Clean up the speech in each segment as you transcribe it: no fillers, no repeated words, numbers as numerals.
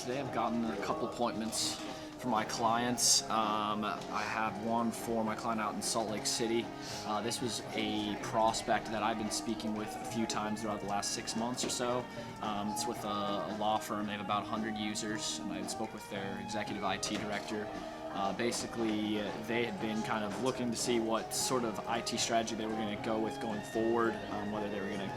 Today I've gotten a couple appointments for my clients. I have one for my client out in Salt Lake City. This was a prospect that I've been speaking with a few times throughout the last 6 months or so. It's with a law firm. They have about 100 users, and I spoke with their executive IT director. Basically, they had been kind of looking to see what sort of IT strategy they were going to go with going forward, whether they were going to,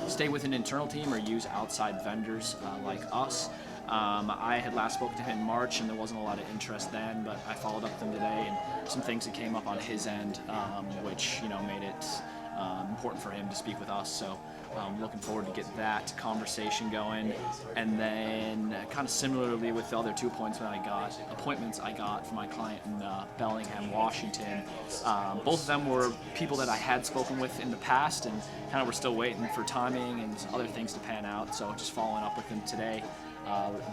stay with an internal team or use outside vendors like us. I had last spoke to him in March, and there wasn't a lot of interest then, but I followed up with him today, and some things that came up on his end, which made it important for him to speak with us. So looking forward to get that conversation going. And then kind of similarly with the other 2 appointments I got for my client in Bellingham, Washington. Both of them were people that I had spoken with in the past, and kind of were still waiting for timing and other things to pan out. So just following up with them today.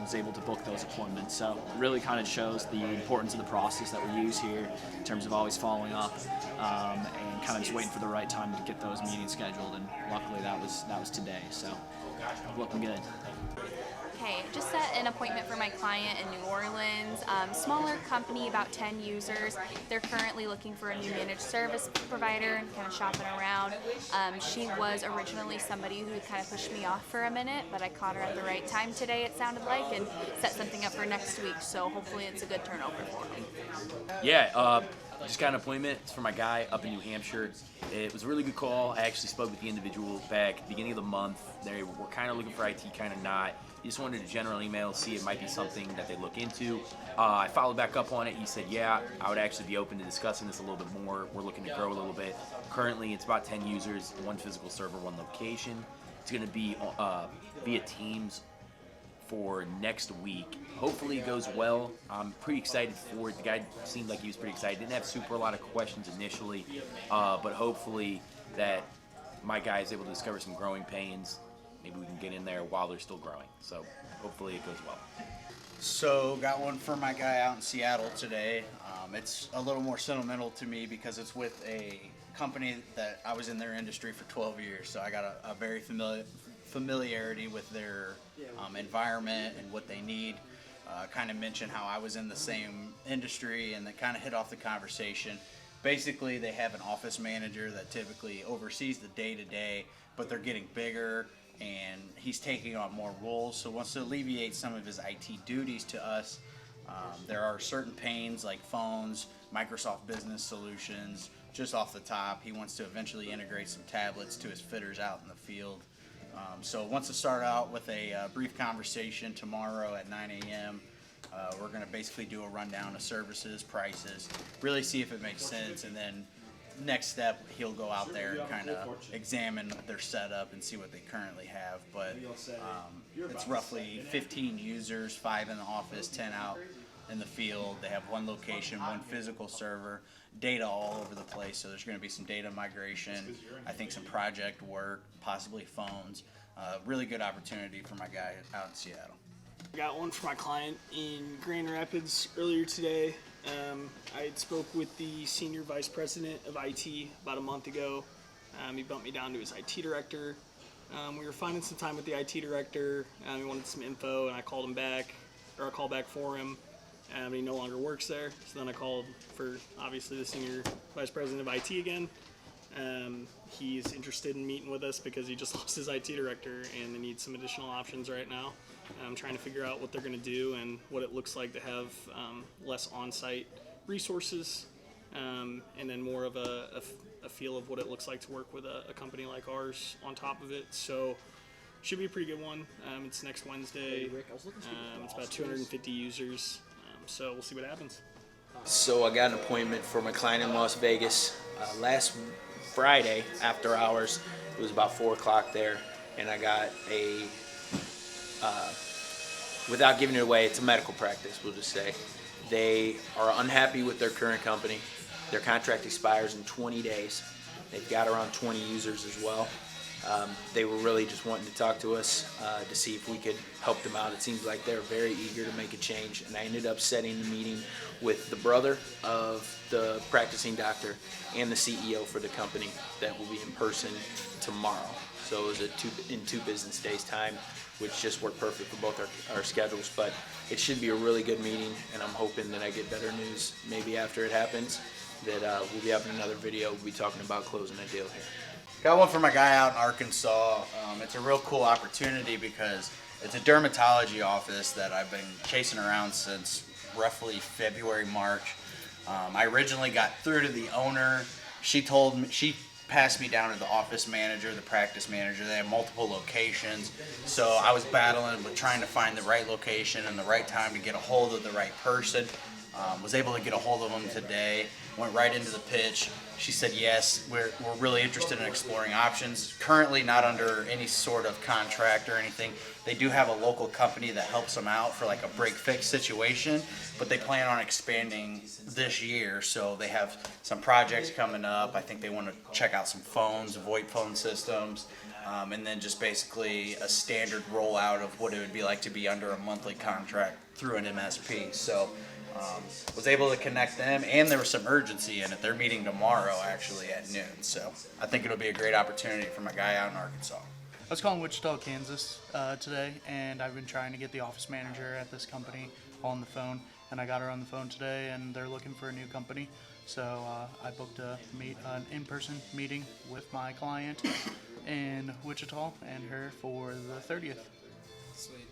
Was able to book those appointments. So it really kind of shows the importance of the process that we use here in terms of always following up and kind of just waiting for the right time to get those meetings scheduled. And luckily that was today. So looking good. Hey, just set an appointment for my client in New Orleans. Smaller company, about 10 users. They're currently looking for a new managed service provider and kind of shopping around. She was originally somebody who kind of pushed me off for a minute, but I caught her at the right time today, it sounded like, and set something up for next week. So hopefully it's a good turnover for me. Yeah, just got an appointment. It's for my guy up in New Hampshire. It was a really good call. I actually spoke with the individual back at the beginning of the month. They were kind of looking for IT, kind of not. He just wanted a general email, see it might be something that they look into. I followed back up on it. He said, yeah, I would actually be open to discussing this a little bit more. We're looking to grow a little bit. Currently, it's about 10 users, 1 physical server, 1 location. It's going to be via Teams for next week. Hopefully it goes well. I'm pretty excited for it. The guy seemed like he was pretty excited. Didn't have a lot of questions initially, but hopefully that my guy is able to discover some growing pains. Maybe we can get in there while they're still growing. So hopefully it goes well. So got one for my guy out in Seattle today. It's a little more sentimental to me because it's with a company that I was in their industry for 12 years. So I got a very familiarity with their environment and what they need. Kind of mentioned how I was in the same industry, and that kind of hit off the conversation. Basically, they have an office manager that typically oversees the day-to-day, but they're getting bigger, and he's taking on more roles, so wants to alleviate some of his IT duties to us. There are certain pains like phones, Microsoft Business Solutions, just off the top. He wants to eventually integrate some tablets to his fitters out in the field. So wants to start out with a brief conversation tomorrow at 9 a.m. We're going to basically do a rundown of services, prices, really see if it makes sense, and then next step, he'll go out there and kind of examine their setup and see what they currently have. But it's roughly 15 users, 5 in the office, 10 out in the field. They have 1 location, 1 physical server, data all over the place. So there's going to be some data migration, I think some project work, possibly phones. Really good opportunity for my guy out in Seattle. I got one for my client in Grand Rapids earlier today. I spoke with the senior vice president of IT about a month ago. He bumped me down to his IT director. We were finding some time with the IT director. He wanted some info, and I called him back, or I called back for him. He no longer works there. So then I called for obviously the senior vice president of IT again. He's interested in meeting with us because he just lost his IT director, and they need some additional options right now. I'm trying to figure out what they're going to do and what it looks like to have less on-site resources, and then more of a feel of what it looks like to work with a company like ours on top of it. So should be a pretty good one. It's next Wednesday. It's about 250 users, so we'll see what happens. So I got an appointment for my client in Las Vegas last Friday after hours. It was about 4 o'clock there, and I got without giving it away, it's a medical practice, we'll just say. They are unhappy with their current company. Their contract expires in 20 days. They've got around 20 users as well. They were really just wanting to talk to us to see if we could help them out. It seems like they're very eager to make a change, and I ended up setting the meeting with the brother of the practicing doctor and the CEO for the company that will be in person tomorrow. So it was in 2 business days time, which just worked perfect for both our schedules. But it should be a really good meeting, and I'm hoping that I get better news maybe after it happens, that we'll be having another video. We'll be talking about closing a deal here. Got one for my guy out in Arkansas. It's a real cool opportunity because it's a dermatology office that I've been chasing around since roughly February, March. I originally got through to the owner. She passed me down to the office manager, the practice manager. They have multiple locations. So I was battling with trying to find the right location and the right time to get a hold of the right person. Was able to get a hold of them today. Went right into the pitch. She said, yes, we're really interested in exploring options. Currently not under any sort of contract or anything. They do have a local company that helps them out for like a break-fix situation, but they plan on expanding this year. So they have some projects coming up. I think they want to check out some phones, VoIP phone systems, and then just basically a standard rollout of what it would be like to be under a monthly contract through an MSP. So was able to connect them, and there was some urgency in it. They're meeting tomorrow actually at noon, so I think it'll be a great opportunity for my guy out in Arkansas. I was calling Wichita, Kansas today, and I've been trying to get the office manager at this company on the phone, and I got her on the phone today, and they're looking for a new company. So I booked an in-person meeting with my client in Wichita and her for the 30th. Sweet.